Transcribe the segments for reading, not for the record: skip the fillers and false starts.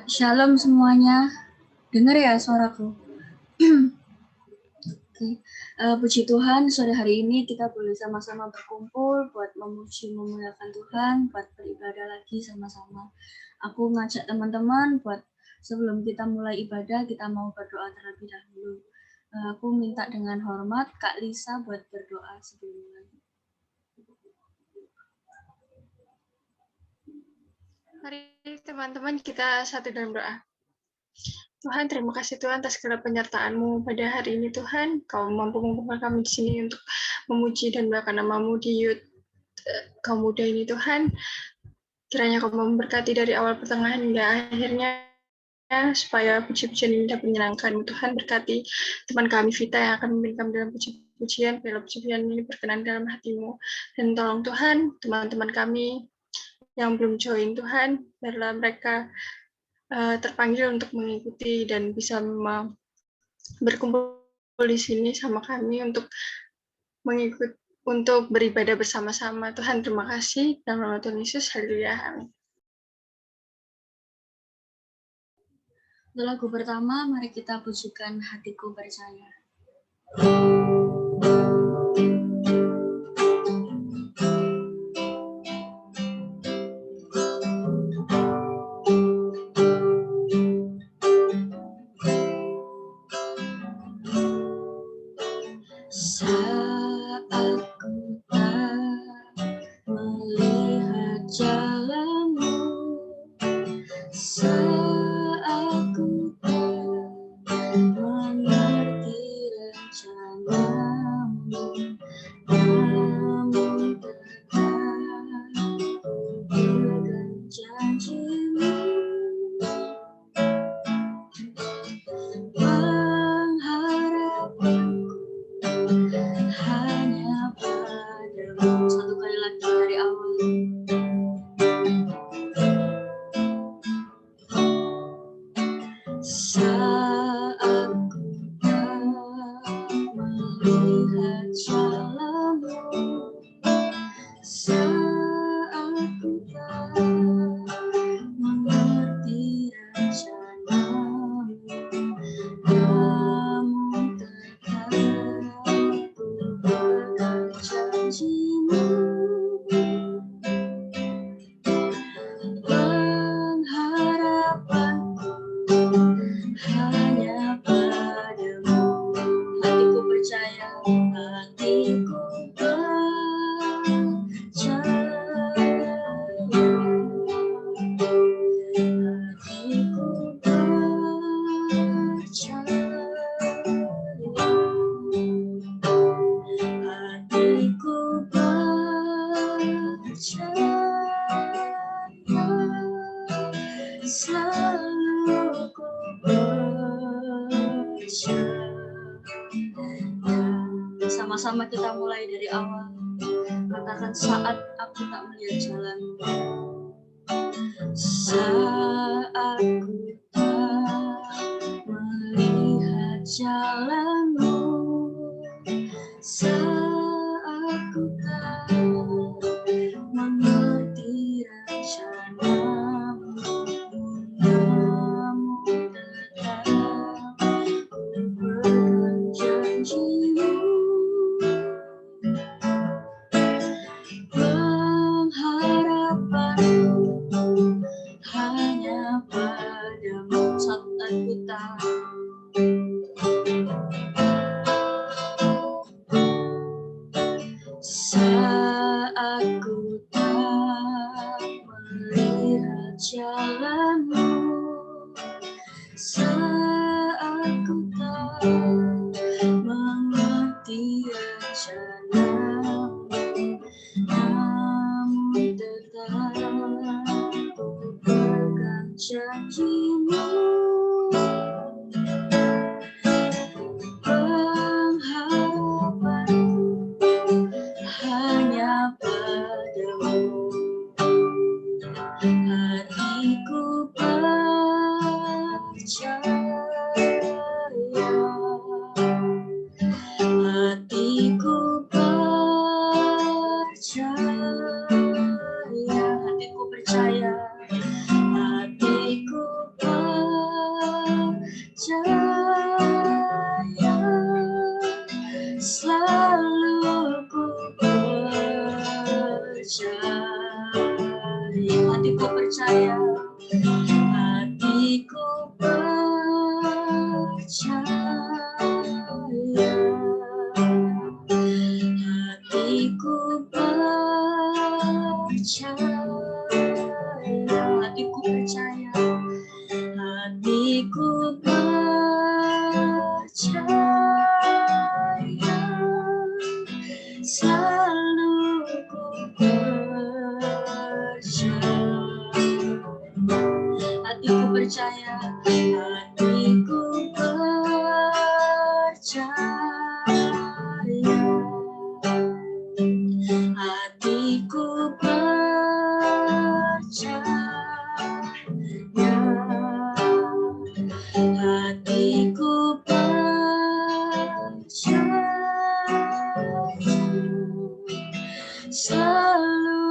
Shalom semuanya, dengar ya suaraku? Oke. Puji Tuhan, sore hari ini kita boleh sama-sama berkumpul buat memuji memuliakan Tuhan, buat beribadah lagi sama-sama. Aku ngajak teman-teman buat sebelum kita mulai ibadah, kita mau berdoa terlebih dahulu. Aku minta dengan hormat Kak Lisa buat berdoa sebelum mulai. Mari teman-teman kita satu dalam doa. Tuhan, terima kasih Tuhan atas segala penyertaan-Mu pada hari ini Tuhan. Kau mampu mengumpulkan kami di sini untuk memuji dan melakukan nama-Mu di youth kaum muda ini Tuhan. Kiranya Kau memberkati dari awal pertengahan hingga akhirnya, supaya puji-pujian ini dapat menyenangkan. Tuhan, berkati teman kami Vita yang akan memimpin kami dalam puji-pujian, biarlah puji-pujian ini berkenan dalam hati-Mu. Dan tolong Tuhan, teman-teman kami yang belum join Tuhan, biarlah mereka terpanggil untuk mengikuti dan bisa berkumpul di sini sama kami untuk beribadah bersama-sama. Tuhan, terima kasih. Dalam nama Tuhan Yesus, haleluya. Amin. Lagu pertama, mari kita pujikan Hatiku Percaya. Saat ku tak melihat jalanmu, saat ku tak mengerti rencanamu, namun tetap ku pegang janjimu. Pengharapanku hanya padamu. Satu kali lagi dari awal. Saat ku tak melihat jalanmu, saat ku tak mengerti rencanamu, namun tetap ku pegang janjimu. Pengharapanku hanya padamu. Hatiku percaya, hatiku percaya, hatiku percaya, hatiku percaya. Selalu ku percaya. Sama-sama kita mulai dari awal. Katakan, saat aku tak melihat jalanmu, saat ku tak melihat jalanmu, saat ku tak mengerti rencanamu, namun tetap ku pegang janjimu. Pengharapanku hanya padamu. Saat ku tak melihat jalanmu, saat ku tak mengerti rencanamu, namun tetap ku pegang janjimu. Pengharapanku hanya padamu. Hatiku percaya, hatiku percaya, hatiku percaya, hatiku percaya, hatiku percaya, hatiku percaya, hatiku percaya, hatiku percaya, selalu ku percaya, hatiku percaya, hatiku percaya, hatiku percaya, hatiku percaya, selalu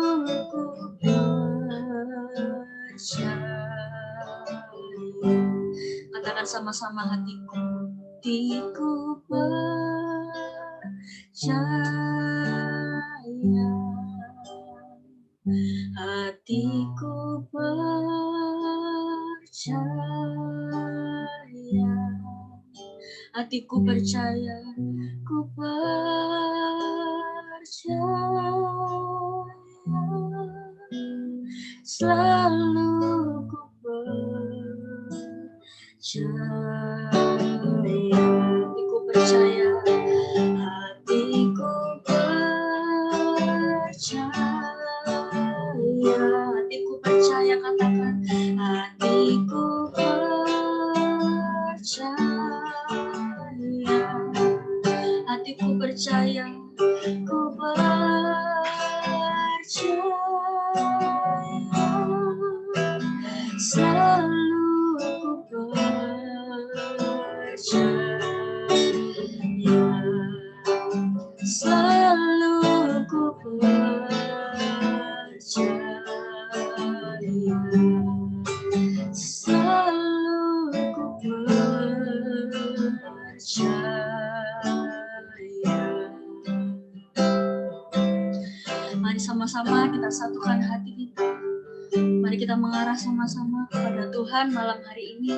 ku percaya. Katakan sama-sama, hatiku, hatiku percaya, hatiku percaya, hatiku percaya, ku percaya, selalu ku percaya, hatiku percaya, hatiku percaya, hatiku percaya, katakan, hatiku percaya, hatiku percaya, ku percaya, selalu ku percaya, selalu ku percaya, selalu ku percaya. Mari sama-sama kita satukan hati kita. Mari kita mengarah sama-sama kepada Tuhan malam hari ini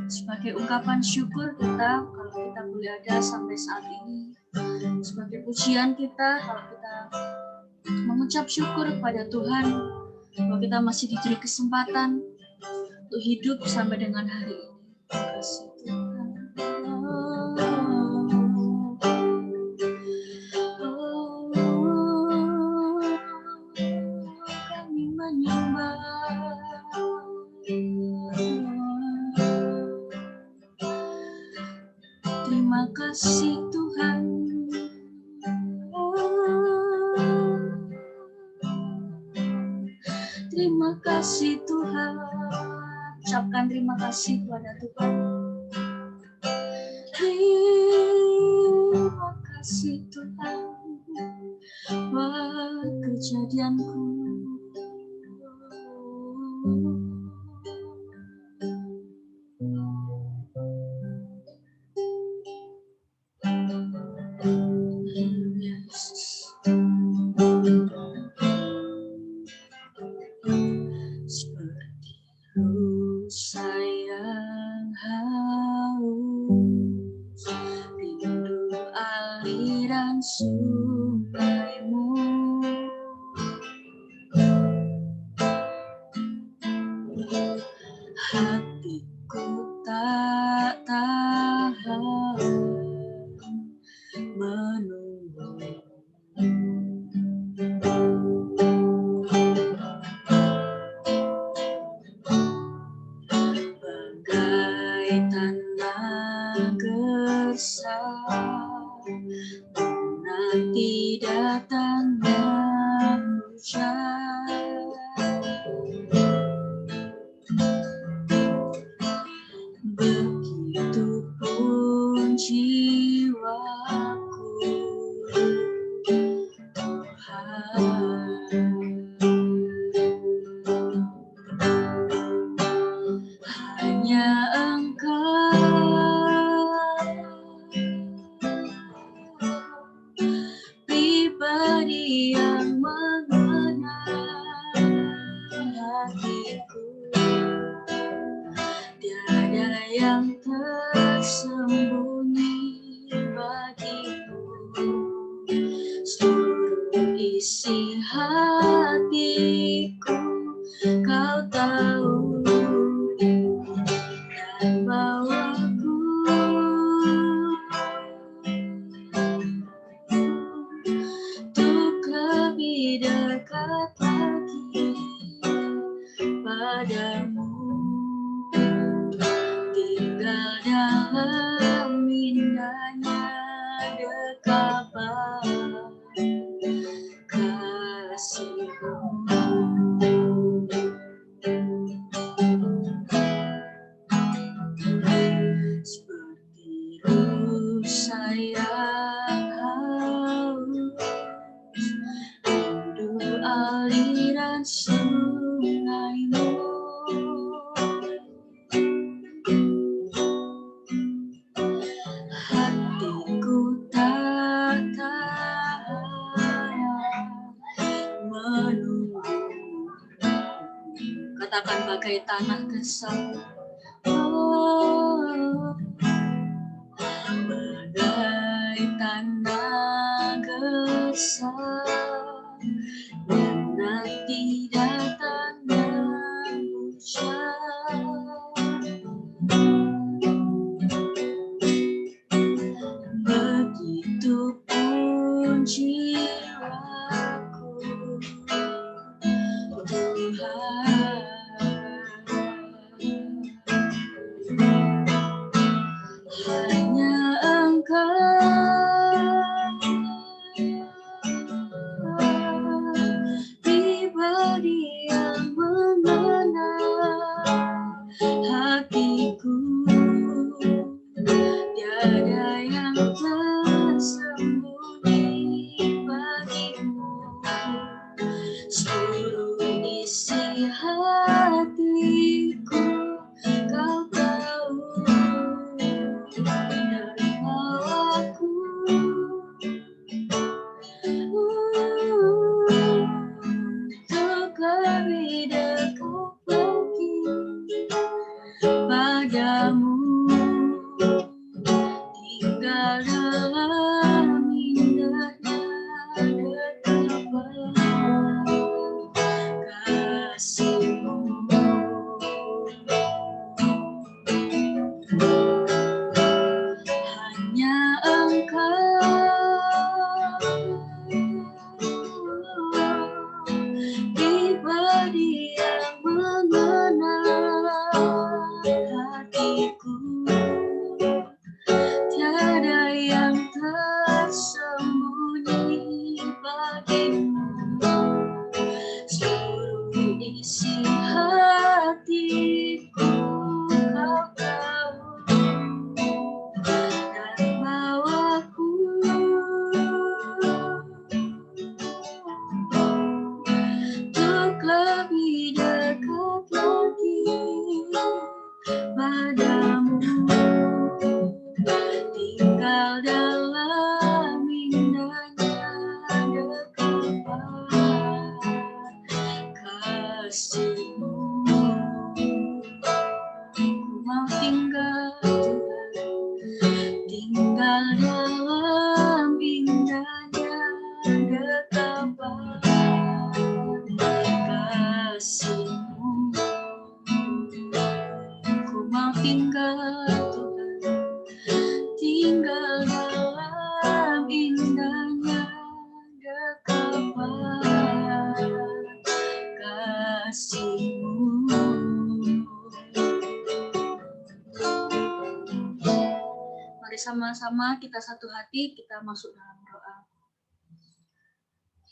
sebagai ungkapan syukur kita kalau kita boleh ada sampai saat ini, sebagai pujian kita kalau kita mengucap syukur kepada Tuhan bahwa kita masih diberi kesempatan untuk hidup sampai dengan hari ini. Terima kasih Tuhan. Kami menyembah. Terima kasih Tuhan. Terima kasih Tuhan. Ucapkan terima kasih kepada Tuhan. Terima kasih Tuhan buat kejadianku. Seperti sayang haus, rindu aliran sungaimu, hatiku tak tahan menunggu. Bagai tanah gersang menanti datangnya hujan, tiada yang tersembunyi bagimu. Seluruh isi hatiku kau tahu, dan bawaku untuk lebih dekat lagi padamu. Tinggal dalam indahnya dekapan kasih-Mu. Seperti rusa yang haus, rindu aliran sungai-Mu. Hatiku tak tahan menunggu, katakan bagai tanah gersang. Oh, bagai tanah gersang yang nanti datangnya hujan. Begitupun jiwaku, Tuhan. Hanya Engkau, pribadi yang mengenal hatiku. Tiada yang tersembunyi bagimu. Seluruh isi hatiku kau tahu, dan bawaku untuk lebih dekat lagi padamu. Tinggal dalam indahnya dekapan kasih-Mu. Hanya Engkau, pribadi yang mengenal hatiku. Tiada yang tersembunyi bagimu. Seluruh isi hatiku kau tahu, dan bawaku untuk lebih dekat lagi padamu. Tinggal dalam indahnya dekapan kasih-Mu. Ku mau tinggal, Tuhan, tinggal dalam indahnya dekapan kasih-Mu. Ku mau tinggal, Tuhan, tinggal dalam indahnya dekapan kasih-Mu. Mari sama-sama kita satu hati, kita masuk dalam doa.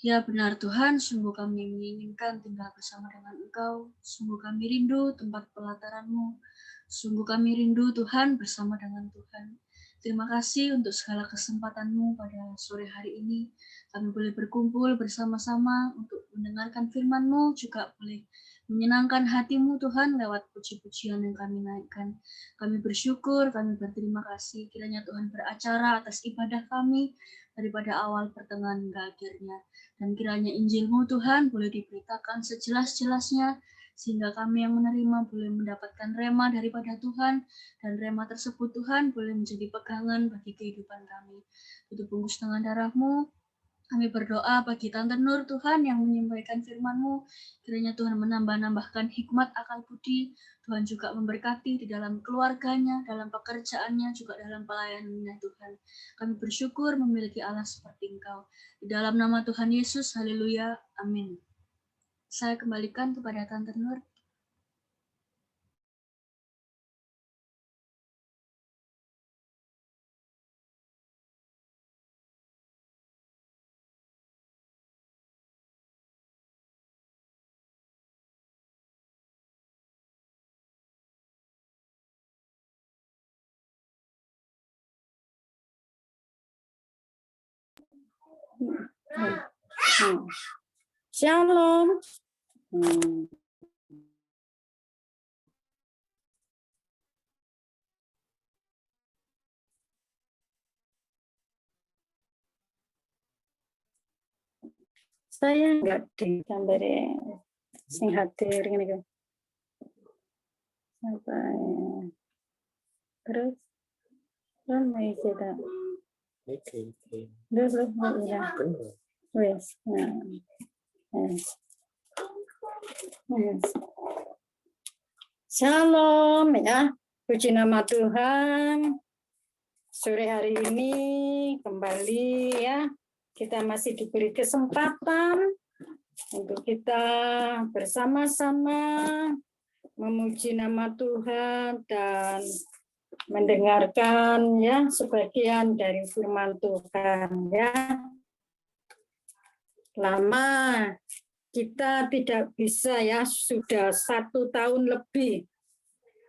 Ya benar Tuhan, sungguh kami menginginkan tinggal bersama dengan Engkau. Sungguh kami rindu tempat pelataran-Mu. Sungguh kami rindu Tuhan bersama dengan Tuhan. Terima kasih untuk segala kesempatan-Mu pada sore hari ini. Kami boleh berkumpul bersama-sama untuk mendengarkan firman-Mu, juga boleh menyenangkan hati-Mu Tuhan lewat puji-pujian yang kami naikkan. Kami bersyukur, kami berterima kasih. Kiranya Tuhan beracara atas ibadah kami daripada awal pertengahan hingga akhirnya. Dan kiranya Injil-Mu Tuhan boleh diberitakan sejelas-jelasnya sehingga kami yang menerima boleh mendapatkan rema daripada Tuhan, dan rema tersebut Tuhan boleh menjadi pegangan bagi kehidupan kami. Tutup bungkus dengan darah-Mu. Kami berdoa bagi Tante Nur Tuhan yang menyampaikan firman-Mu, kiranya Tuhan menambah-nambahkan hikmat akal budi, Tuhan juga memberkati di dalam keluarganya, dalam pekerjaannya, juga dalam pelayanannya Tuhan. Kami bersyukur memiliki Allah seperti Engkau. Di dalam nama Tuhan Yesus, haleluya, amin. Saya kembalikan kepada Tante Nur. Shalom. Saya enggak digambar sing hadir ngene iki. Sampai terus ramai kita. Terus ya. Wes. Shalom ya. Puji nama Tuhan. Sore hari ini kembali ya. Kita masih diberi kesempatan untuk kita bersama-sama memuji nama Tuhan dan mendengarkan ya sebagian dari firman Tuhan ya. Lama kita tidak bisa ya, sudah 1 tahun lebih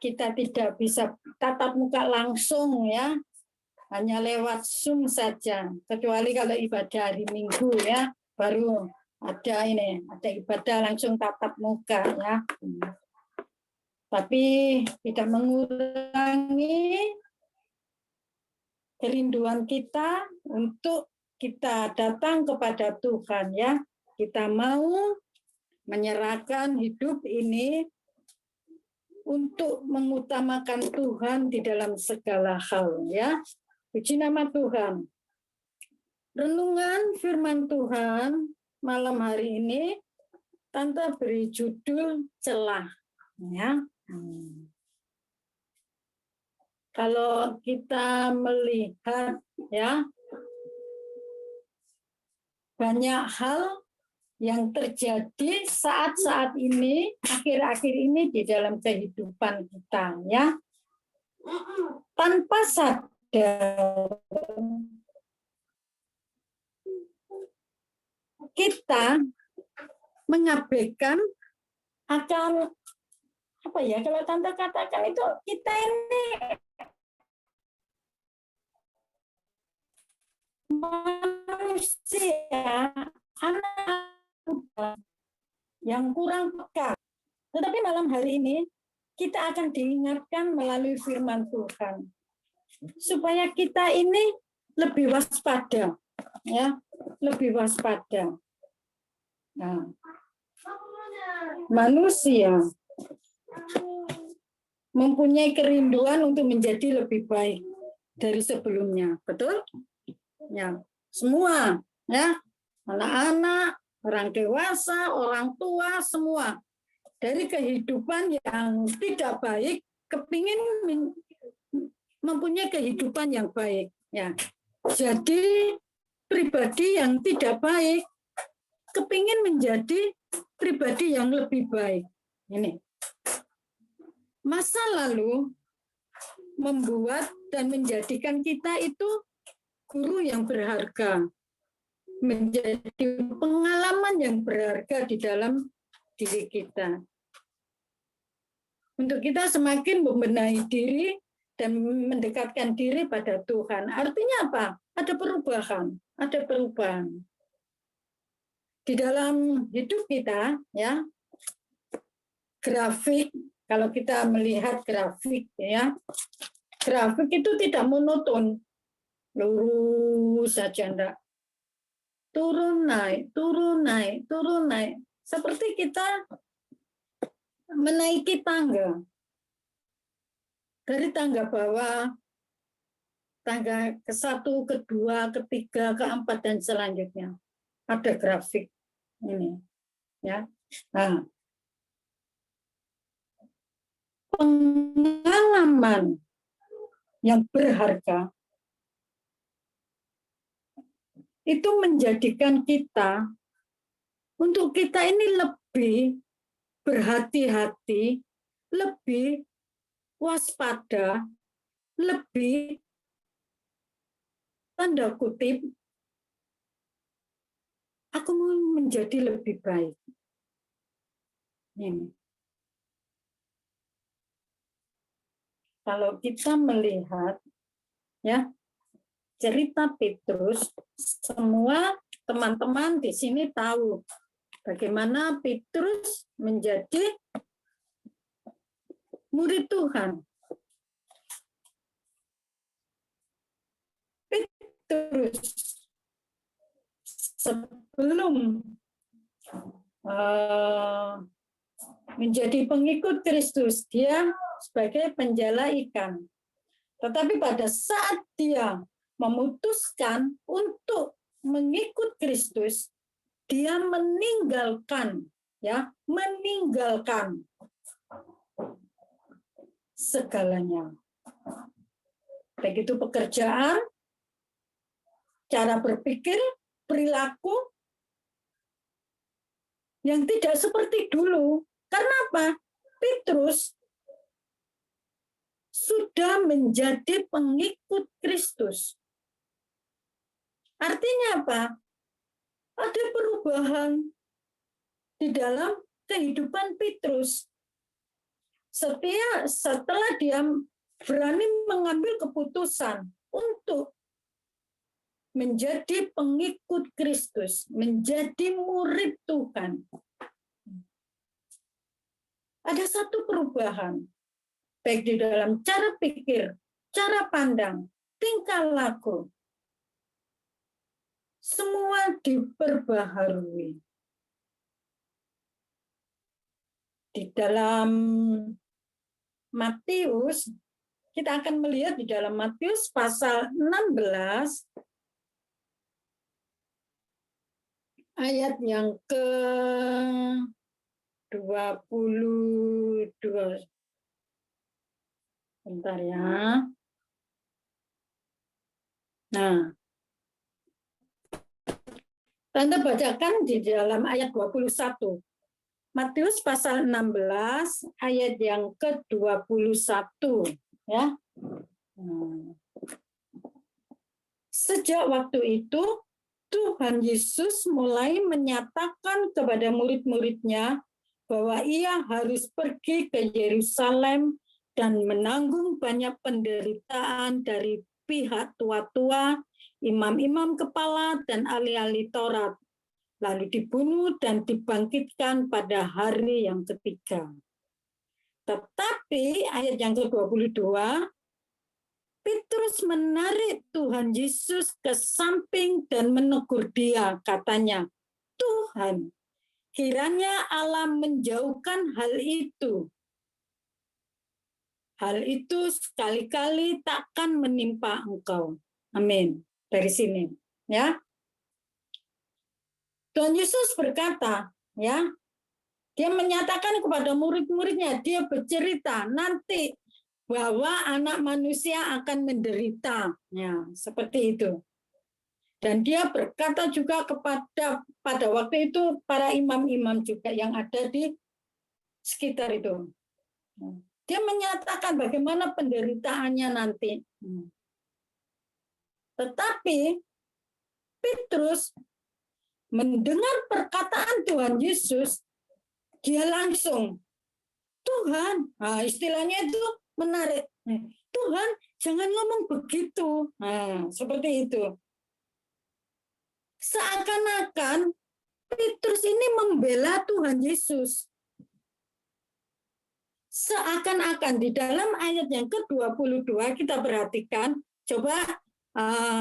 kita tidak bisa tatap muka langsung ya. Hanya lewat Zoom saja, kecuali kalau ibadah hari Minggu ya, baru ada ibadah langsung tatap muka ya. Tapi tidak mengurangi kerinduan kita untuk kita datang kepada Tuhan ya. Kita mau menyerahkan hidup ini untuk mengutamakan Tuhan di dalam segala hal ya. Puji nama Tuhan. Renungan firman Tuhan malam hari ini Tante beri judul celah ya. Kalau kita melihat ya banyak hal yang terjadi saat-saat ini, akhir-akhir ini di dalam kehidupan kita ya. Tanpa sadar kita mengabaikan akan apa ya, kalau Tante katakan itu kita ini manusia anak yang kurang peka. Tetapi malam hari ini kita akan diingatkan melalui firman Tuhan supaya kita ini lebih waspada ya, lebih waspada. Nah, manusia mempunyai kerinduan untuk menjadi lebih baik dari sebelumnya, betul? Ya, semua ya, anak-anak, orang dewasa, orang tua, semua dari kehidupan yang tidak baik kepingin mempunyai kehidupan yang baik ya. Jadi pribadi yang tidak baik kepingin menjadi pribadi yang lebih baik. Ini masa lalu membuat dan menjadikan kita itu guru yang berharga, menjadi pengalaman yang berharga di dalam diri kita. Untuk kita semakin membenahi diri dan mendekatkan diri pada Tuhan. Artinya apa? Ada perubahan, ada perubahan. Di dalam hidup kita, ya, grafik, kalau kita melihat grafik, ya, grafik itu tidak monoton, lurus saja, enggak. Turun naik, turun naik, turun naik. Seperti kita menaiki tangga. Dari tangga bawah, tangga ke-1, ke-2, ke-3, ke-4, dan selanjutnya. Ada grafik ini. Ya. Nah, pengalaman yang berharga itu menjadikan kita, untuk kita ini lebih berhati-hati, lebih waspada, lebih tanda kutip, aku mau menjadi lebih baik. Ini. Kalau kita melihat ya cerita Petrus, semua teman-teman di sini tahu bagaimana Petrus menjadi murid Tuhan. Petrus sebelum menjadi pengikut Kristus, dia sebagai penjala ikan. Tetapi pada saat dia memutuskan untuk mengikut Kristus, dia meninggalkan segalanya. Baik itu pekerjaan, cara berpikir, perilaku yang tidak seperti dulu. Karena apa? Petrus sudah menjadi pengikut Kristus. Artinya apa? Ada perubahan di dalam kehidupan Petrus. Setelah dia berani mengambil keputusan untuk menjadi pengikut Kristus, menjadi murid Tuhan. Ada satu perubahan, baik di dalam cara pikir, cara pandang, tingkah laku. Semua diperbaharui. Di dalam Matius, kita akan melihat di dalam Matius pasal 16, ayat yang ke-22. Bentar ya. Nah, Tante bacakan di dalam ayat 21. Matius pasal 16 ayat yang ke-21 ya. Sejak waktu itu Tuhan Yesus mulai menyatakan kepada murid-muridnya bahwa ia harus pergi ke Yerusalem dan menanggung banyak penderitaan dari pihak tua-tua, imam-imam kepala, dan ahli-ahli Taurat, lalu dibunuh dan dibangkitkan pada hari yang ketiga. Tetapi ayat yang ke-22, Petrus menarik Tuhan Yesus ke samping dan menegur dia, katanya, Tuhan, kiranya Allah menjauhkan hal itu. Hal itu sekali-kali takkan menimpa engkau. Amin. Dari sini, ya. Tuhan Yesus berkata, ya, dia menyatakan kepada murid-muridnya, dia bercerita nanti bahwa anak manusia akan menderita, ya, seperti itu. Dan dia berkata juga pada waktu itu para imam-imam juga yang ada di sekitar itu. Dia menyatakan bagaimana penderitaannya nanti. Tetapi Petrus mendengar perkataan Tuhan Yesus, dia langsung, Tuhan, nah, istilahnya itu menarik. Tuhan, jangan ngomong begitu. Nah, seperti itu. Seakan-akan Petrus ini membela Tuhan Yesus. Seakan-akan di dalam ayat yang ke-22 kita perhatikan, coba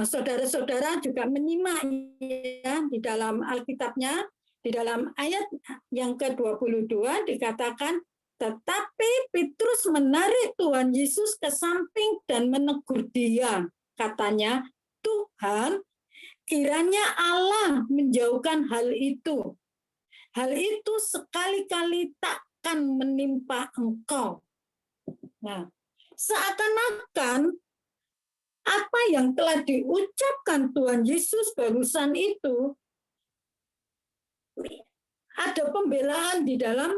saudara-saudara juga menyimak ya di dalam Alkitabnya, di dalam ayat yang ke-22 dikatakan, Tetapi Petrus menarik Tuhan Yesus ke samping dan menegur dia. Katanya, Tuhan, kiranya Allah menjauhkan hal itu. Hal itu sekali-kali takkan menimpa engkau. Nah, seakan-akan apa yang telah diucapkan Tuhan Yesus barusan itu ada pembelaan di dalam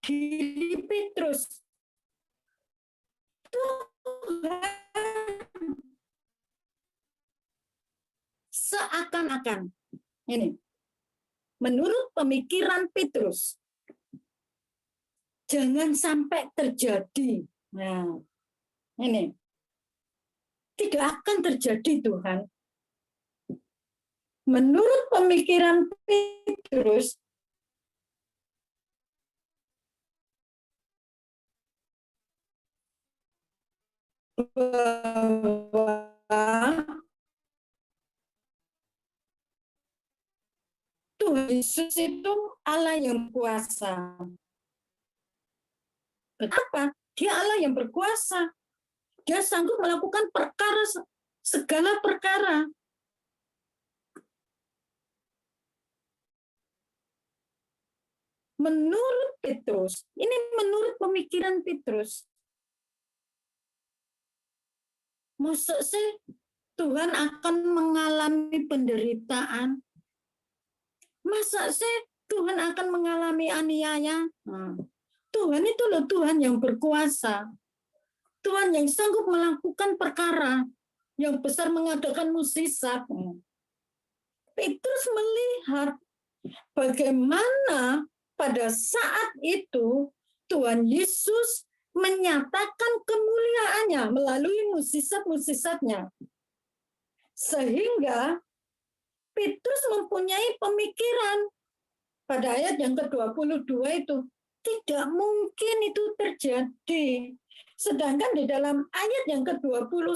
diri Petrus. Tuhan, seakan-akan ini menurut pemikiran Petrus jangan sampai terjadi. Nah, ini tidak akan terjadi, Tuhan. Menurut pemikiran Petrus, bahwa Tuhan Yesus itu Allah yang kuasa. Kenapa? Dia Allah yang berkuasa. Dia sanggup melakukan segala perkara. Menurut Petrus, ini menurut pemikiran Petrus, maksud sih Tuhan akan mengalami penderitaan? Masa sih Tuhan akan mengalami aniaya? Tuhan itu loh Tuhan yang berkuasa. Tuhan yang sanggup melakukan perkara yang besar, mengadakan mukjizat. Petrus melihat bagaimana pada saat itu Tuhan Yesus menyatakan kemuliaannya melalui mukjizat-mukjizatnya. Sehingga Petrus mempunyai pemikiran pada ayat yang ke-22 itu, tidak mungkin itu terjadi. Sedangkan di dalam ayat yang ke-21,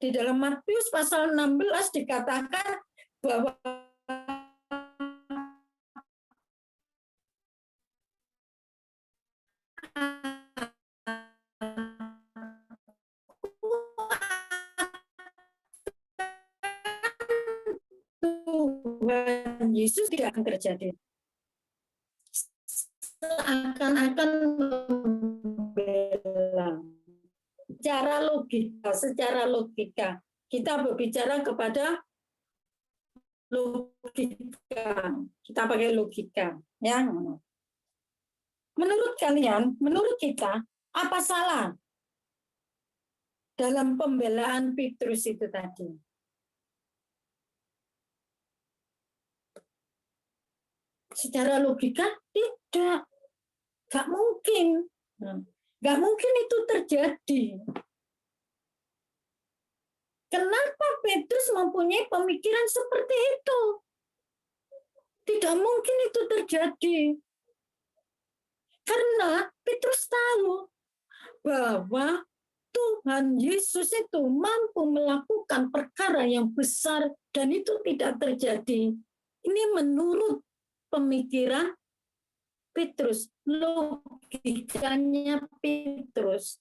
di dalam Matius pasal 16 dikatakan bahwa Tuhan Yesus tidak akan terjadi. Seakan-akan membela. Secara logika. Kita berbicara kepada logika. Kita pakai logika. Ya. Menurut kalian, menurut kita, apa salah dalam pembelaan Petrus itu tadi? Secara logika tidak, nggak mungkin, nggak mungkin itu terjadi. Kenapa Petrus mempunyai pemikiran seperti itu? Tidak mungkin itu terjadi, karena Petrus tahu bahwa Tuhan Yesus itu mampu melakukan perkara yang besar dan itu tidak terjadi. Ini menurut pemikiran Petrus, logikanya Petrus.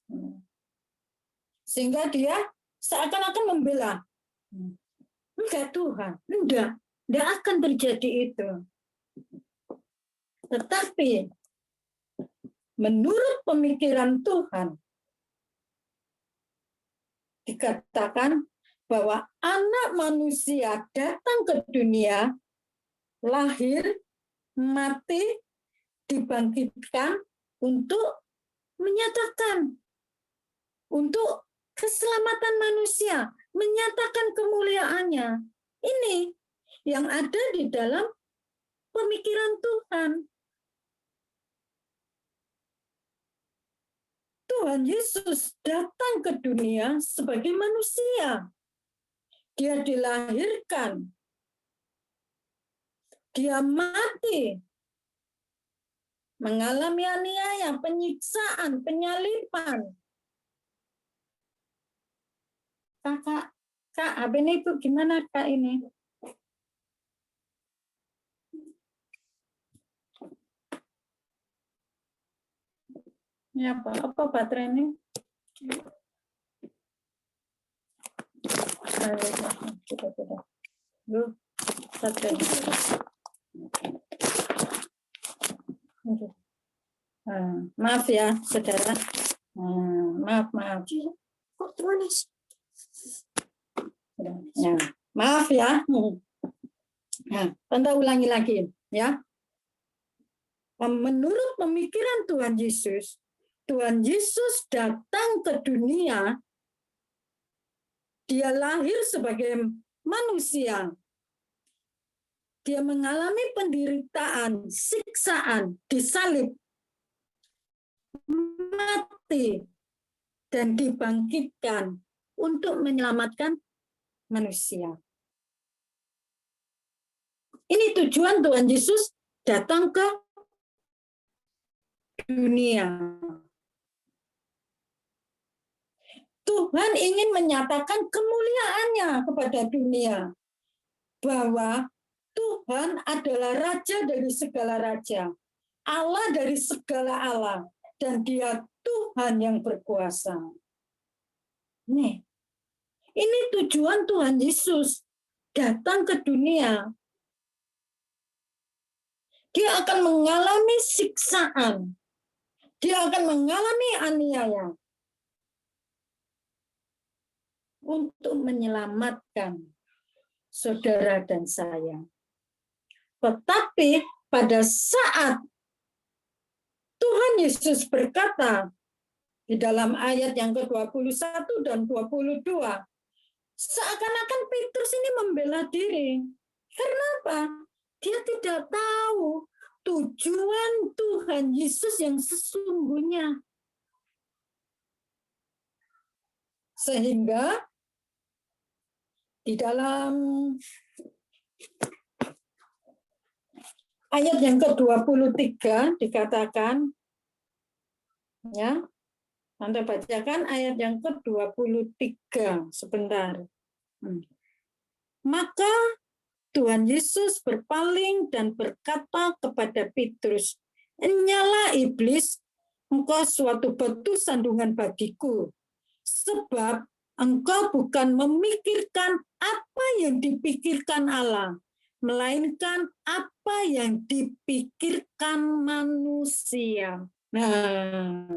Sehingga dia seakan-akan membela. Enggak Tuhan, enggak akan terjadi itu. Tetapi menurut pemikiran Tuhan, dikatakan bahwa anak manusia datang ke dunia, lahir, mati, dibangkitkan untuk menyatakan, untuk keselamatan manusia, menyatakan kemuliaannya. Ini yang ada di dalam pemikiran Tuhan. Tuhan Yesus datang ke dunia sebagai manusia. Dia dilahirkan. Dia mati. Mengalami aniaya, penyiksaan, penyalipan. Kak, ini Ibu gimana Kak ini? Ini apa baterai ini? Sudah. Yuk, baterai. Maaf ya, saudara. Maaf. Kok tulis? Ya, maaf ya. Nah, Tante ulangi lagi ya. Menurut pemikiran Tuhan Yesus datang ke dunia, dia lahir sebagai manusia. Dia mengalami penderitaan, siksaan, disalib, mati, dan dibangkitkan untuk menyelamatkan manusia. Ini tujuan Tuhan Yesus datang ke dunia. Tuhan ingin menyatakan kemuliaannya kepada dunia, bahwa Tuhan adalah Raja dari segala raja, Allah dari segala Allah, dan Dia Tuhan yang berkuasa. Ini tujuan Tuhan Yesus datang ke dunia. Dia akan mengalami siksaan, dia akan mengalami aniaya untuk menyelamatkan saudara dan saya. Tetapi pada saat Tuhan Yesus berkata di dalam ayat yang ke-21 dan 22, seakan-akan Petrus ini membela diri. Karena apa? Dia tidak tahu tujuan Tuhan Yesus yang sesungguhnya. Sehingga di dalam ayat yang ke-23 dikatakan, ya, Anda bacakan ayat yang ke-23 sebentar. Maka Tuhan Yesus berpaling dan berkata kepada Petrus, "Enyalah iblis, engkau suatu batu sandungan bagiku, sebab engkau bukan memikirkan apa yang dipikirkan Allah, melainkan apa yang dipikirkan manusia." Nah,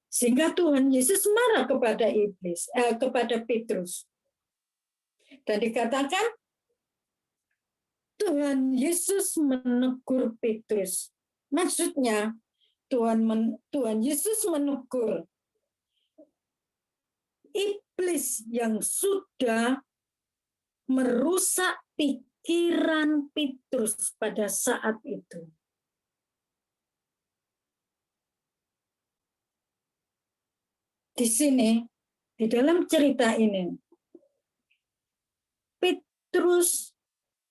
sehingga Tuhan Yesus marah kepada kepada Petrus. Dan dikatakan Tuhan Yesus menegur Petrus. Maksudnya Tuhan Yesus menegur iblis yang sudah merusak pikiran Petrus pada saat itu. Di sini, di dalam cerita ini, Petrus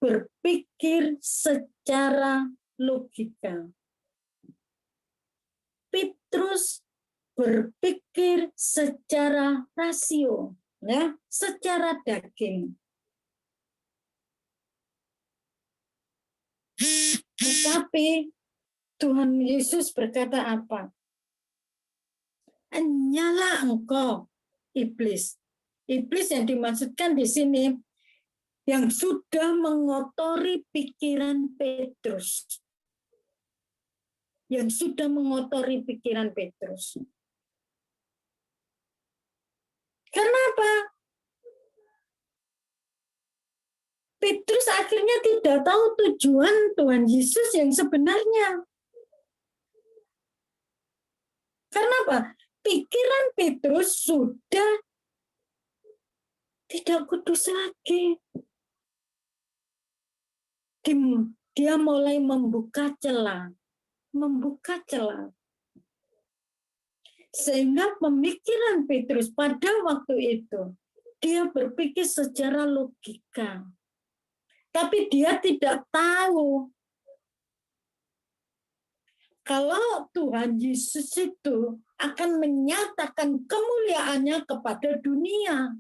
berpikir secara logika. Petrus berpikir secara rasio, ya, secara daging. Tetapi Tuhan Yesus berkata apa? Enyalah engkau, iblis. Iblis yang dimaksudkan di sini yang sudah mengotori pikiran Petrus. Yang sudah mengotori pikiran Petrus. Karena apa? Petrus akhirnya tidak tahu tujuan Tuhan Yesus yang sebenarnya. Karena apa? Pikiran Petrus sudah tidak kudus lagi. Dia mulai membuka celah. Sehingga pemikiran Petrus pada waktu itu, dia berpikir secara logika. Tapi dia tidak tahu kalau Tuhan Yesus itu akan menyatakan kemuliaannya kepada dunia.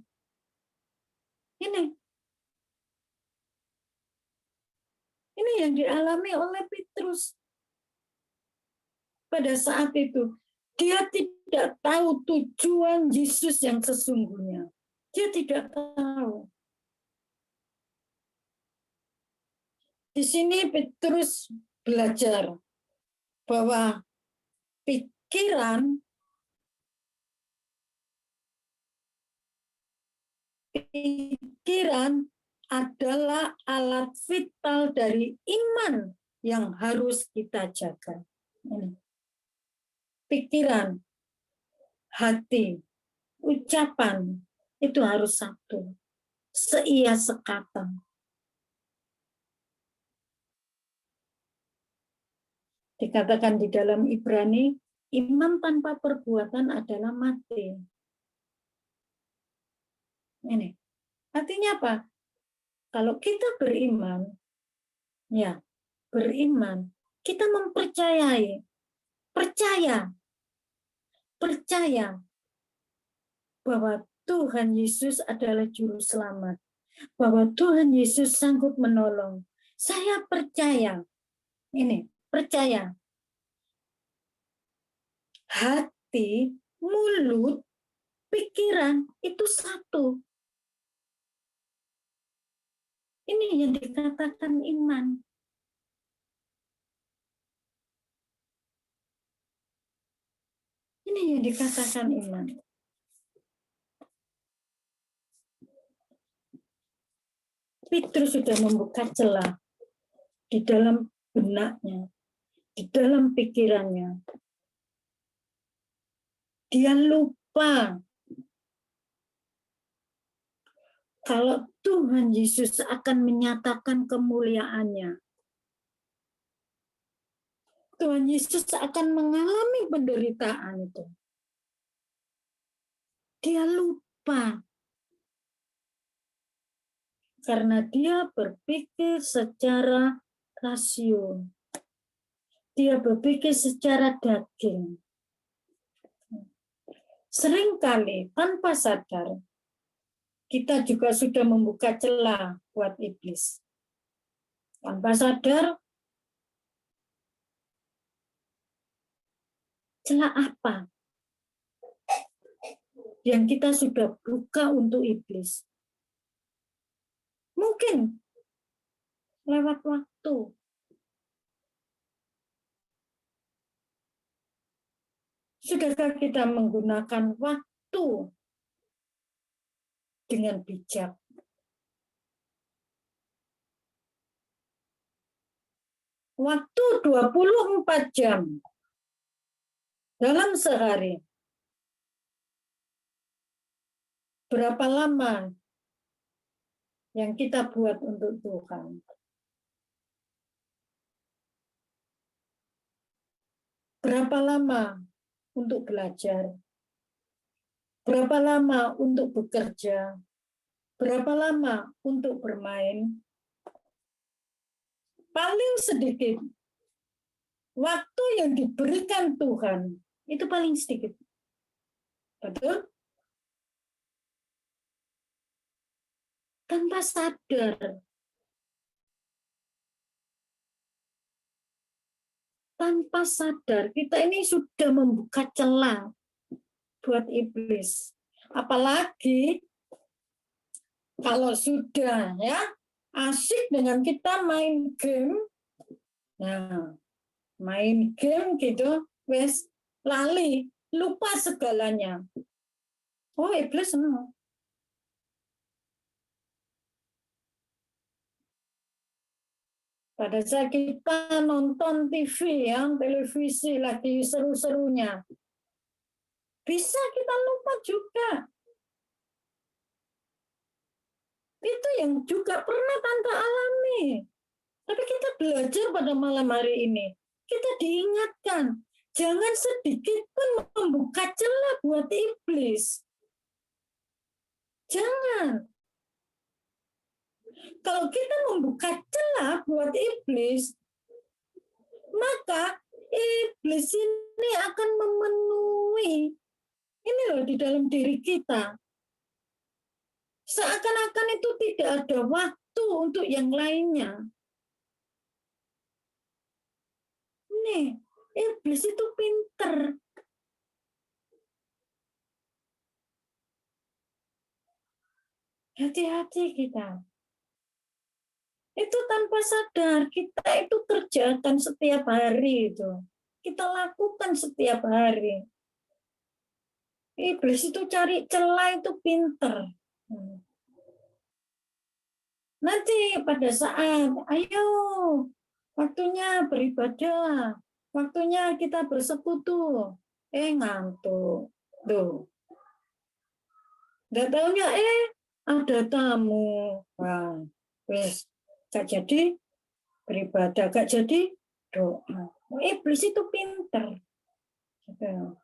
Ini yang dialami oleh Petrus. Pada saat itu, Dia tidak tahu tujuan Yesus yang sesungguhnya. Dia tidak tahu. Di sini Petrus belajar bahwa pikiran adalah alat vital dari iman yang harus kita jaga. Ini. Pikiran, hati, ucapan, itu harus satu. Seia sekata. Dikatakan di dalam Ibrani, iman tanpa perbuatan adalah mati. Ini. Artinya apa? Kalau kita beriman, ya, beriman, kita mempercayai, percaya bahwa Tuhan Yesus adalah juru selamat, bahwa Tuhan Yesus sanggup menolong. Saya percaya, ini, percaya. Hati, mulut, pikiran, itu satu. Ini yang dikatakan iman. Ini yang dikatakan iman. Petrus sudah membuka celah di dalam benaknya, di dalam pikirannya. Dia lupa kalau Tuhan Yesus akan menyatakan kemuliaannya. Tuhan Yesus akan mengalami penderitaan itu. Dia lupa. Karena dia berpikir secara rasio. Dia berpikir secara daging. Seringkali tanpa sadar, kita juga sudah membuka celah buat iblis. Tanpa sadar, celah apa yang kita sudah buka untuk iblis? Mungkin lewat waktu. Sudahkah kita menggunakan waktu dengan bijak? Waktu 24 jam dalam sehari. Berapa lama yang kita buat untuk Tuhan? Berapa lama untuk belajar? Berapa lama untuk bekerja? Berapa lama untuk bermain? Paling sedikit waktu yang diberikan Tuhan itu paling sedikit. Betul? Tanpa sadar. Tanpa sadar, kita ini sudah membuka celah buat iblis. Apalagi kalau sudah ya asik dengan kita main game. Nah, main game gitu, wes lali, lupa segalanya. Oh, iblis senang. Pada saat kita nonton TV, ya, televisi lagi seru-serunya, bisa kita lupa juga. Itu yang juga pernah Tante alami. Tapi kita belajar pada malam hari ini. Kita diingatkan, jangan sedikit pun membuka celah buat iblis. Jangan. Kalau kita membuka celah buat iblis, maka iblis ini akan memenuhi ini loh di dalam diri kita. Seakan-akan itu tidak ada waktu untuk yang lainnya. Nih, iblis itu pinter. Hati-hati kita. Itu tanpa sadar, kita itu kerjakan setiap hari itu. Kita lakukan setiap hari. Iblis itu cari celah itu pinter. Nanti pada saat, ayo, waktunya beribadah, waktunya kita bersekutu, ngantuk. Tuh. Nggak taunya, ada tamu. Wah, wes, gak jadi beribadah, gak jadi doa. Iblis itu pinter. Gitu.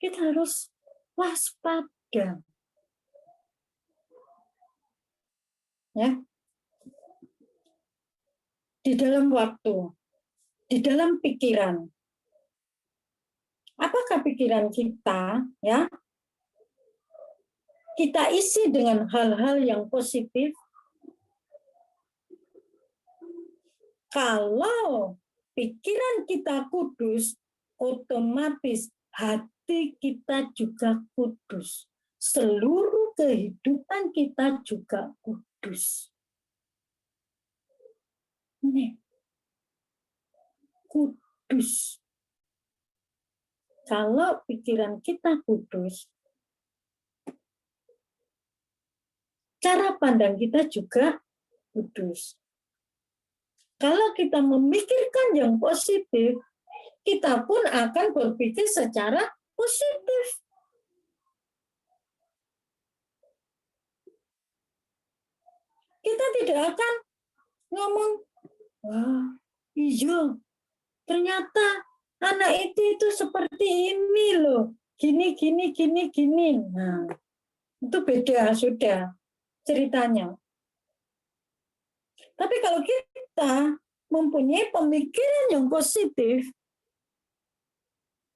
Kita harus waspada. Ya. Di dalam waktu, di dalam pikiran. Apakah pikiran kita, ya, kita isi dengan hal-hal yang positif? Kalau pikiran kita kudus, otomatis hati kita juga kudus. Seluruh kehidupan kita juga kudus. Ini kudus. Kalau pikiran kita kudus, cara pandang kita juga kudus. Kalau kita memikirkan yang positif, kita pun akan berpikir secara positif. Kita tidak akan ngomong, wah, iya, ternyata anak itu seperti ini loh, gini. Nah, itu beda sudah ceritanya. Tapi kalau kita mempunyai pemikiran yang positif,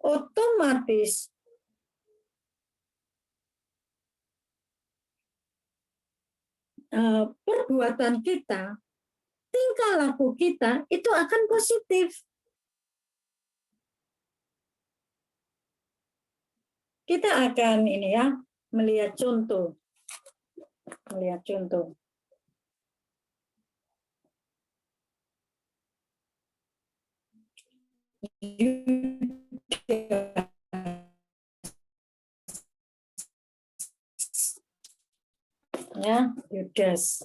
otomatis perbuatan kita, tingkah laku kita itu akan positif. Kita akan ini ya, melihat contoh. Ya, Yudas.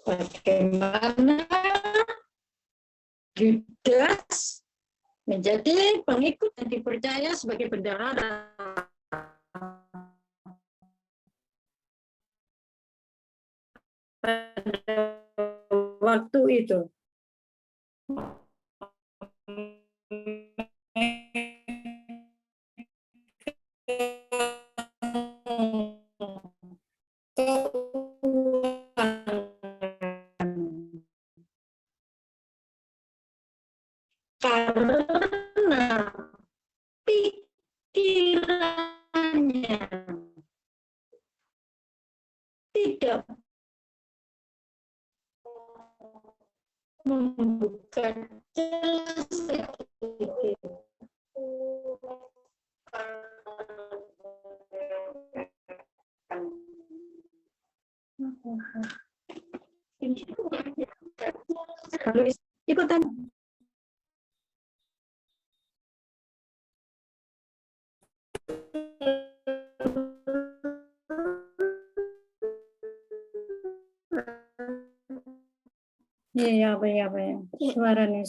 Bagaimana Yudas menjadi pengikut dan dipercaya sebagai bendahara pada waktu itu. Karena pikirannya tidak membuka jelas kalau ikutan iya apa ya suaranya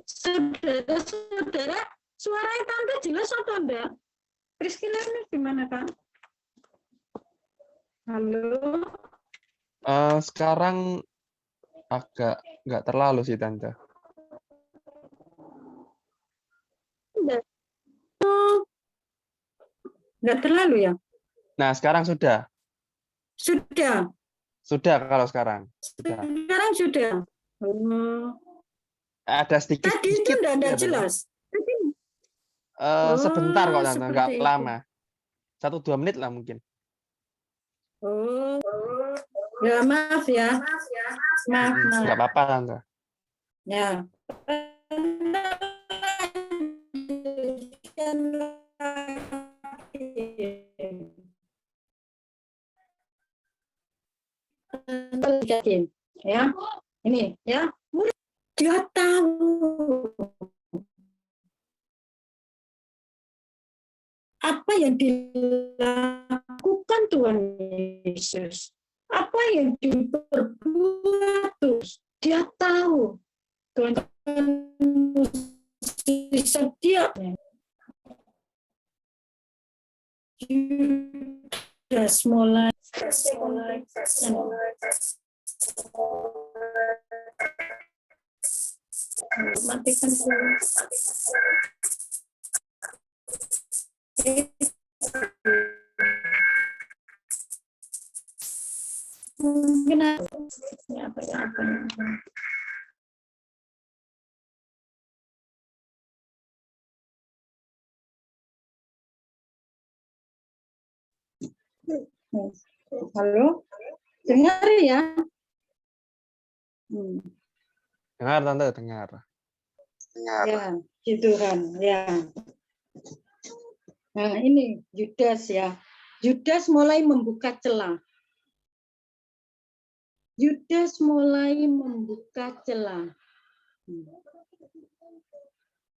saudara-saudara, suara tante jelas atau enggak? Priscilla ini gimana, Kak? Halo? Sekarang agak nggak terlalu sih, Tante. Nggak terlalu ya? Nah, sekarang sudah. Sudah. Sudah kalau sekarang. Sudah. Sekarang sudah. Ada sedikit. Tadi itu enggak jelas. Sebentar kok, Tante. Nggak Seperti itu. lama. 1-2 menit lah mungkin. Oh. Ya, maaf ya. Maaf, maaf. Nggak apa-apa, Tante. Ya. Ya, ini ya. Dia tahu apa yang dilakukan Tuhan Yesus, apa yang diperbuat terus. Dia tahu Tuhan setiap sudah mulai matikan dulu. Mungkin apa ya. Halo, dengar ya? Dengar, Tante, dengar. Ya, gitu kan, ya. Nah, ini Yudas ya. Yudas mulai membuka celah. Yudas mulai membuka celah.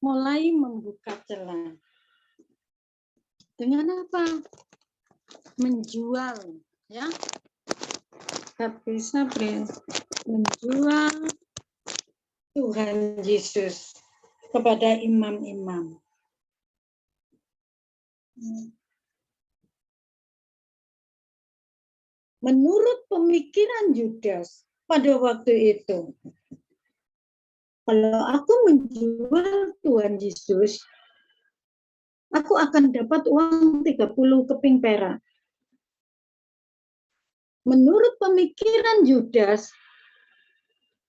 Mulai membuka celah. Dengan apa? Menjual, ya. Gak bisa, menjual Tuhan Yesus kepada imam-imam. Menurut pemikiran Yudas pada waktu itu, kalau aku menjual Tuhan Yesus, aku akan dapat uang 30 keping perak. Menurut pemikiran Yudas,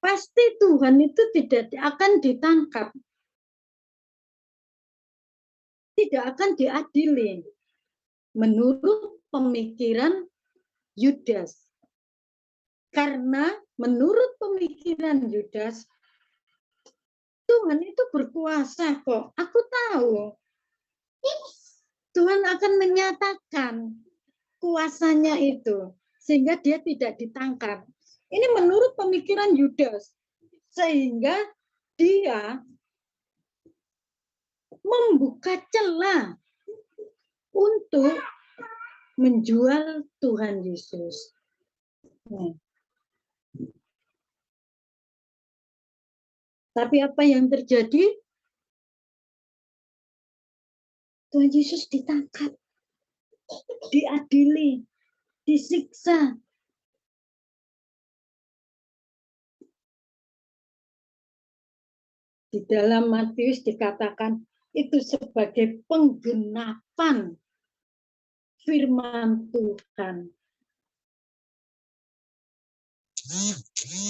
pasti Tuhan itu tidak akan ditangkap, tidak akan diadili. Menurut pemikiran Yudas. Karena menurut pemikiran Yudas, Tuhan itu berkuasa kok. Aku tahu. Tuhan akan menyatakan kuasanya itu. Sehingga dia tidak ditangkap. Ini menurut pemikiran Yudas. Sehingga dia membuka celah untuk menjual Tuhan Yesus. Tapi apa yang terjadi? Tuhan Yesus ditangkap, diadili, disiksa. Di dalam Matius dikatakan itu sebagai penggenapan firman Tuhan.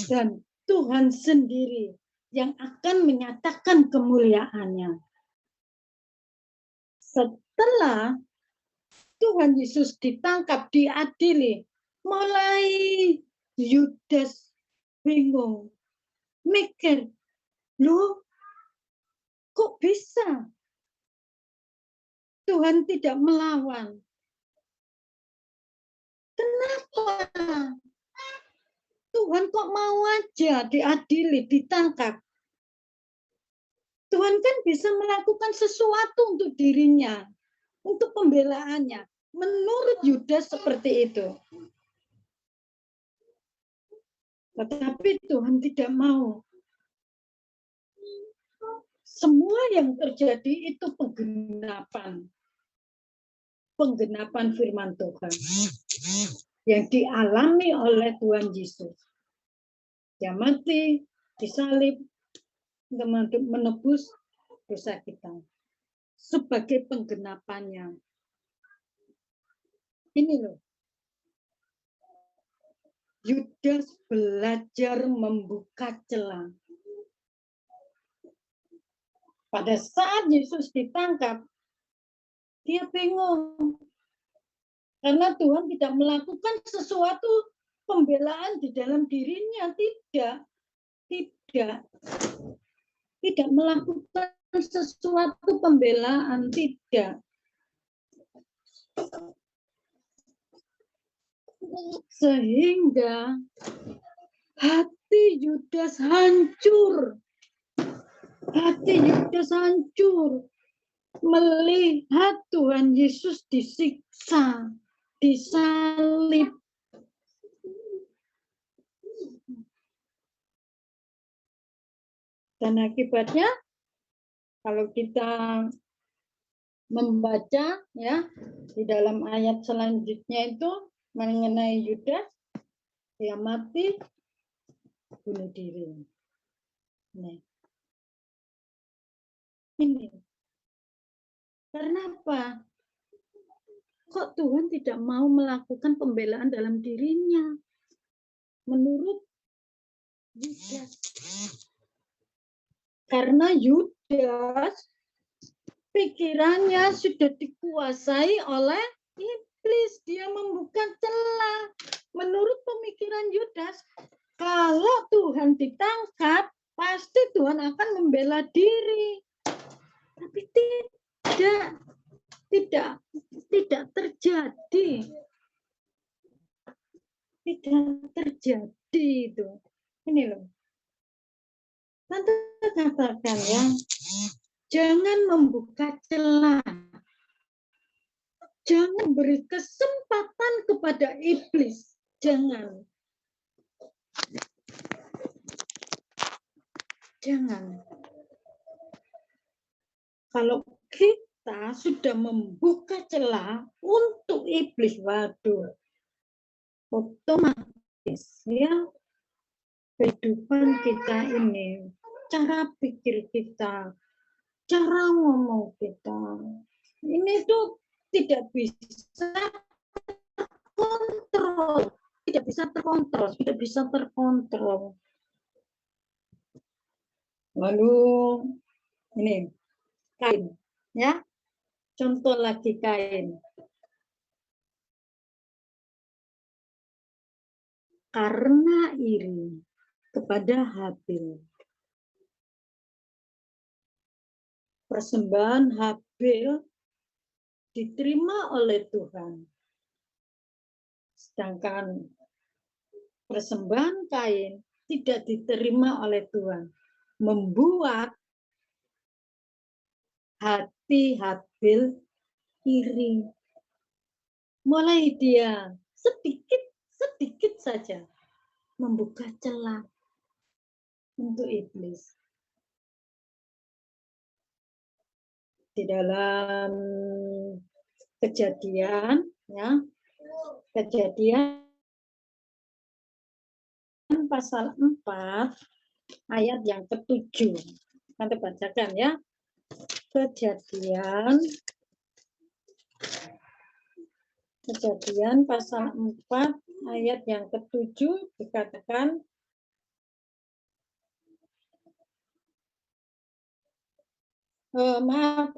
Dan Tuhan sendiri yang akan menyatakan kemuliaannya. Setelah Tuhan Yesus ditangkap, diadili, mulai Yudas bingung, mikir, loh, kok bisa Tuhan tidak melawan? Kenapa? Tuhan kok mau aja diadili, ditangkap? Tuhan kan bisa melakukan sesuatu untuk dirinya, untuk pembelaannya. Menurut Yudas seperti itu. Tetapi Tuhan tidak mau. Semua yang terjadi itu penggenapan. Penggenapan firman Tuhan. Yang dialami oleh Tuhan Yesus. Dia mati, disalib, untuk menebus dosa kita. Sebagai penggenapannya. Ini loh. Yudas belajar membuka celah. Pada saat Yesus ditangkap, dia bingung. Karena Tuhan tidak melakukan sesuatu pembelaan di dalam dirinya, tidak melakukan sesuatu pembelaan, tidak. Sehingga hati Yudas hancur. Hati Yudas hancur melihat Tuhan Yesus disiksa, disalib. Dan akibatnya kalau kita membaca ya di dalam ayat selanjutnya itu mengenai Yudas, dia mati bunuh diri. Nah, ini karena apa? Kok Tuhan tidak mau melakukan pembelaan dalam dirinya? Menurut Yudas, karena Yudas pikirannya sudah dikuasai oleh iblis, dia membuka celah. Menurut pemikiran Yudas, kalau Tuhan ditangkap, pasti Tuhan akan membela diri. Tapi tidak terjadi. Tidak terjadi itu. Ini loh. Tante katakan ya, jangan membuka celah. Jangan beri kesempatan kepada iblis. Jangan. Jangan. Kalau kita sudah membuka celah untuk iblis, waduh, otomatis ya kehidupan kita ini, cara pikir kita, cara ngomong kita, ini tuh tidak bisa terkontrol, tidak bisa terkontrol. Lalu ini Kain, ya, contoh lagi Kain. Karena iri kepada Habil. Persembahan Habil diterima oleh Tuhan. Sedangkan persembahan Kain tidak diterima oleh Tuhan. Membuat hati Habil iri. Mulai dia sedikit saja membuka celah untuk iblis. Di dalam Kejadian, ya, Kejadian pasal 4 ayat yang ke-7. Nanti bacakan ya. Kejadian pasal 4 ayat yang ke-7 dikatakan,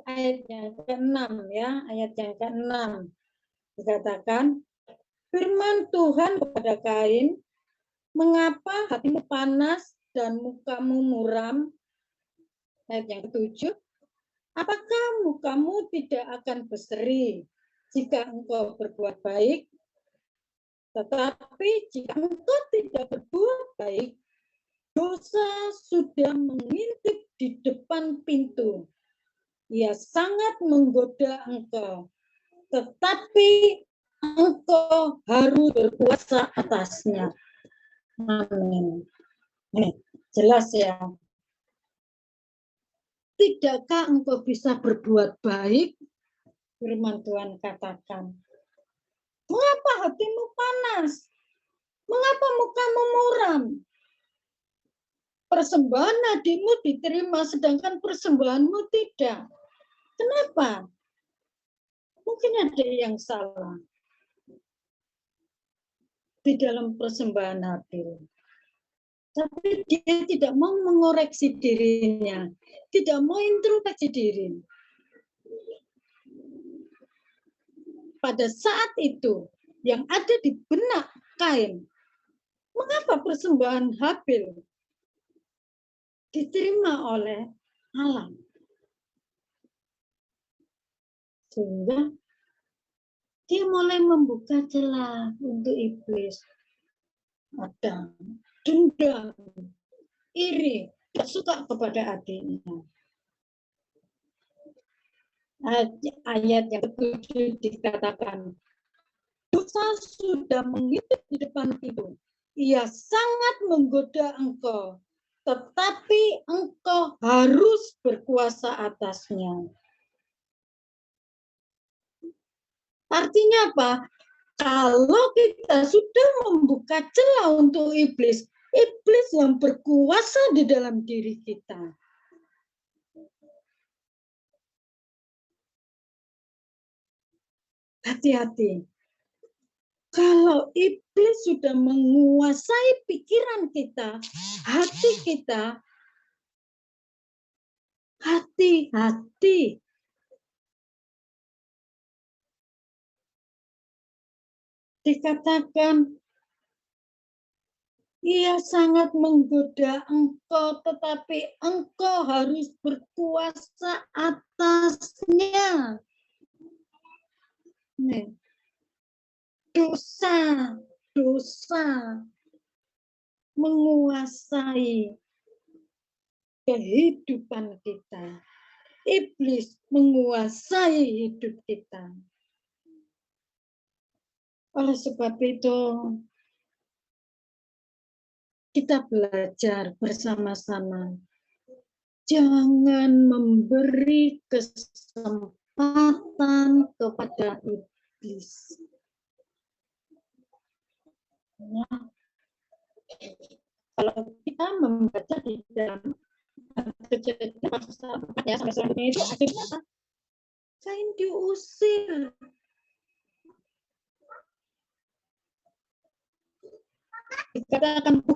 ayat yang ke-6 ya, ayat yang ke-6 dikatakan, firman Tuhan kepada Kain, mengapa hatimu panas dan mukamu muram? Ayat yang ke-7, apakah mukamu tidak akan berseri jika engkau berbuat baik? Tetapi jika engkau tidak berbuat baik, dosa sudah mengintip di depan pintu. Ia sangat menggoda engkau, tetapi engkau harus berkuasa atasnya. Amin. Ini jelas ya. Tidakkah engkau bisa berbuat baik? Firman Tuhan katakan. Mengapa hatimu panas? Mengapa mukamu muram? Persembahan nadimu diterima, sedangkan persembahanmu tidak. Kenapa? Mungkin ada yang salah di dalam persembahan Habil. Tapi dia tidak mau mengoreksi dirinya, tidak mau introspeksi diri. Pada saat itu, yang ada di benak Kain Mengapa persembahan Habil diterima oleh Allah? Sehingga dia mulai membuka celah untuk iblis. Ada dendam, iri, tak suka kepada adiknya. Ayat yang ke-7 dikatakan, dosa sudah mengintip di depan itu. Ia sangat menggoda engkau, tetapi engkau harus berkuasa atasnya. Artinya apa? Kalau kita sudah membuka celah untuk iblis, iblis yang berkuasa di dalam diri kita. Hati-hati. Kalau iblis sudah menguasai pikiran kita, hati kita, hati-hati. Dikatakan, ia sangat menggoda engkau, tetapi engkau harus berkuasa atasnya. Nih. Dosa menguasai kehidupan kita. Iblis menguasai hidup kita. Oleh sebab itu, kita belajar bersama-sama. Jangan memberi kesempatan kepada iblis. Ya. Kalau kita membaca di dalam Kejadian pasal 4 ya sampai selanjutnya itu akhirnya Kain diusir. Dikatakan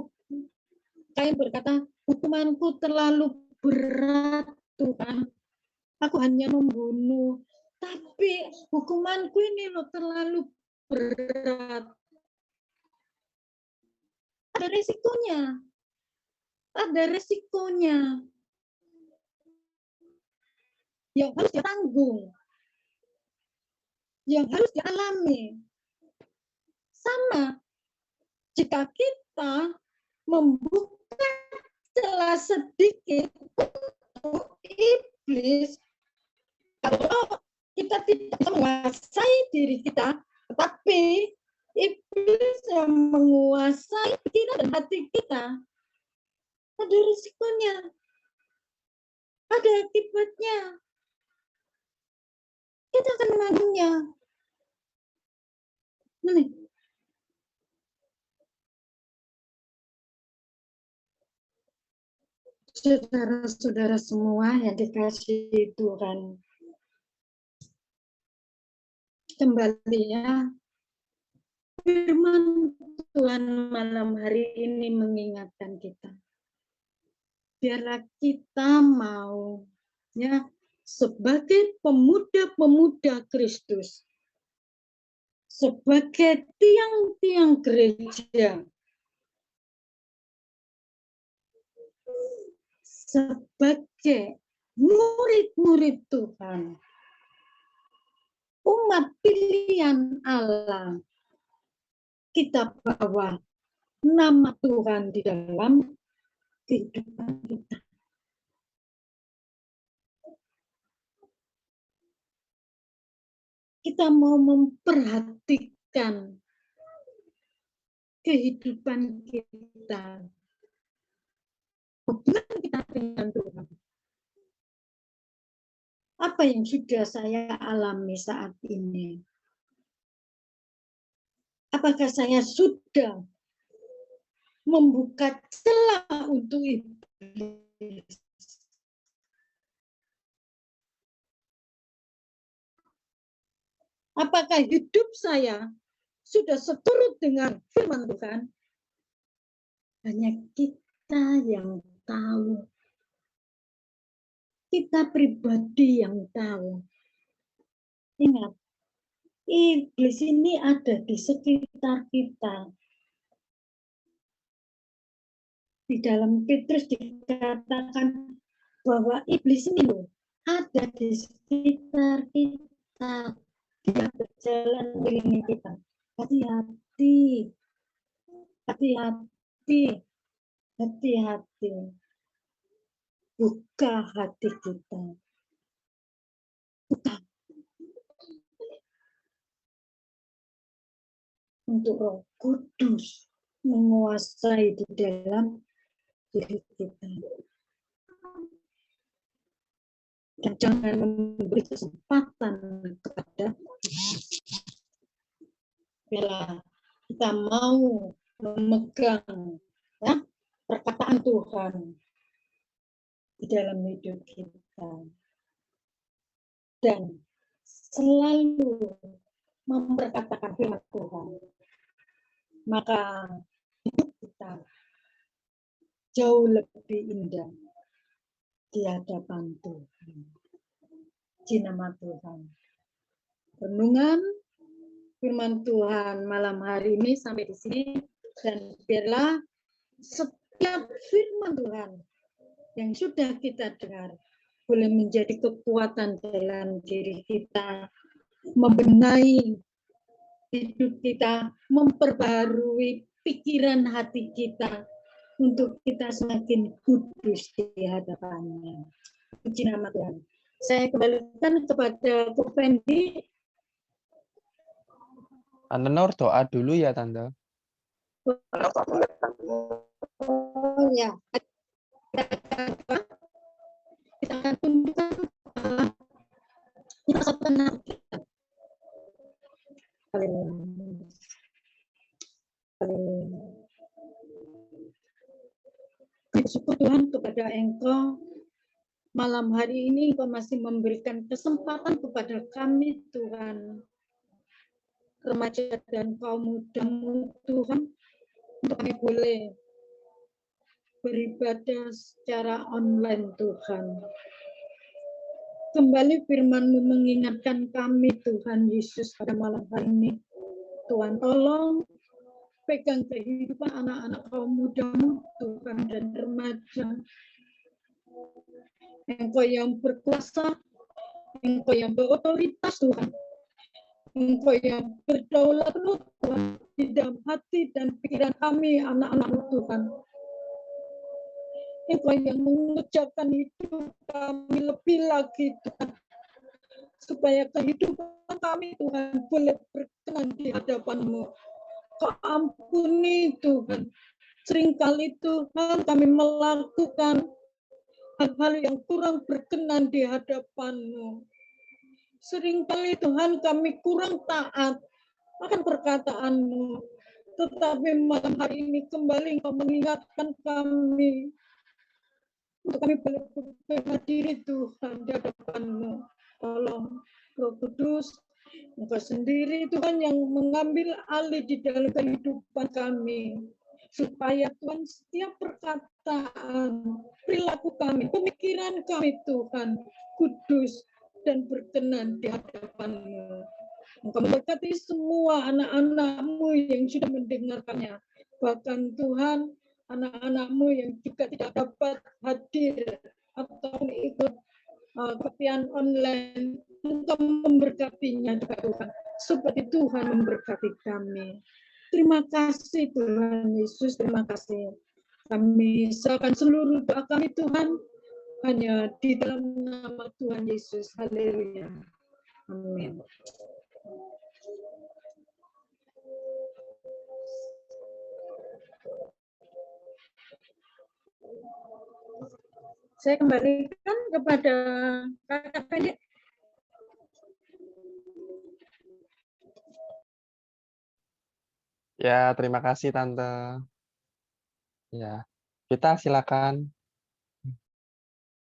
Kain berkata, hukumanku terlalu berat Tuhan. Aku hanya membunuh, tapi hukumanku ini loh terlalu berat. Ada resikonya. Ada resikonya yang harus ditanggung, yang harus dialami. Sama jika kita membuka celah sedikit untuk iblis, kalau kita tidak bisa menguasai diri kita, tetapi iblis yang menguasai pikiran dan hati kita, ada risikonya, ada akibatnya. Kita akan menanggungnya. Nih. Saudara-saudara semua yang dikasihi Tuhan, kembali ya, firman Tuhan malam hari ini mengingatkan kita. Biarlah kita mau ya sebagai pemuda-pemuda Kristus, sebagai tiang-tiang gereja, sebagai murid-murid Tuhan, umat pilihan Allah, kita bawa nama Tuhan di dalam kehidupan kita. Kita mau memperhatikan kehidupan kita, hubungan kita dengan Tuhan. Apa yang sudah saya alami saat ini? Apakah saya sudah membuka celah untuk iblis? Apakah hidup saya sudah seturut dengan firman Tuhan? Hanya kita yang tahu. Kita pribadi yang tahu. Ingat, iblis ini ada di sekitar kita. Di dalam Petrus dikatakan bahwa iblis ini loh ada di sekitar kita, dia berjalan mengelilingi kita. Hati-hati, hati-hati, hati-hati. Buka hati kita. Buka. Untuk Roh Kudus menguasai di dalam diri kita. Dan jangan memberi kesempatan kepada bila kita mau memegang ya, perkataan Tuhan di dalam hidup kita dan selalu memperkatakan firman Tuhan, maka hidup kita jauh lebih indah di hadapan Tuhan. Di nama Tuhan. Renungan firman Tuhan malam hari ini sampai di sini, dan biarlah setiap firman Tuhan yang sudah kita dengar boleh menjadi kekuatan dalam diri kita, membenahi hidup kita, memperbarui pikiran hati kita untuk kita semakin kudus di hadapannya. Puji nama Tuhan. Saya kembalikan kepada Ko Fendi. Tante Nur doa dulu ya, Tante. Oh ya, kita akan tundukkan kita benar. Bersyukur Tuhan kepada Engkau, malam hari ini Engkau masih memberikan kesempatan kepada kami Tuhan, remaja dan kaum muda-Mu Tuhan, untuk kami boleh beribadah secara online Tuhan. Kembali firman-Mu mengingatkan kami Tuhan Yesus pada malam hari ini. Tuhan tolong pegang kehidupan anak-anak kaum muda-Mu Tuhan dan remaja. Engkau yang berkuasa, Engkau yang berotoritas Tuhan, Engkau yang berdaulat Tuhan di dalam hati dan pikiran kami anak-anak-Mu Tuhan. Engkau yang mengucapkan hidup kami lebih lagi Tuhan, supaya kehidupan kami Tuhan boleh berkenan di hadapan-Mu. Kau ampuni Tuhan, seringkali Tuhan kami melakukan hal-hal yang kurang berkenan di hadapan-Mu. Seringkali Tuhan kami kurang taat akan perkataan-Mu, tetapi malam hari ini kembali Engkau mengingatkan kami untuk kami boleh berbenah diri Tuhan di hadapan-Mu. Tolong Roh Kudus, Engkau sendiri Tuhan yang mengambil alih di dalam kehidupan kami, supaya Tuhan setiap perkataan, perilaku kami, pemikiran kami Tuhan kudus dan berkenan di hadapan-Mu. Engkau memberkati semua anak-anak-Mu yang sudah mendengarkannya, bahkan Tuhan anak-anak-Mu yang juga tidak dapat hadir atau ikut kebaktian online, Engkau memberkatinya juga Tuhan, seperti Tuhan memberkati kami. Terima kasih Tuhan Yesus, terima kasih. Kami serahkan seluruh doa kami Tuhan hanya di dalam nama Tuhan Yesus. Haleluya. Amin. Saya kembalikan kepada Kakak Fendi. Ya, terima kasih Tante. Ya, kita silakan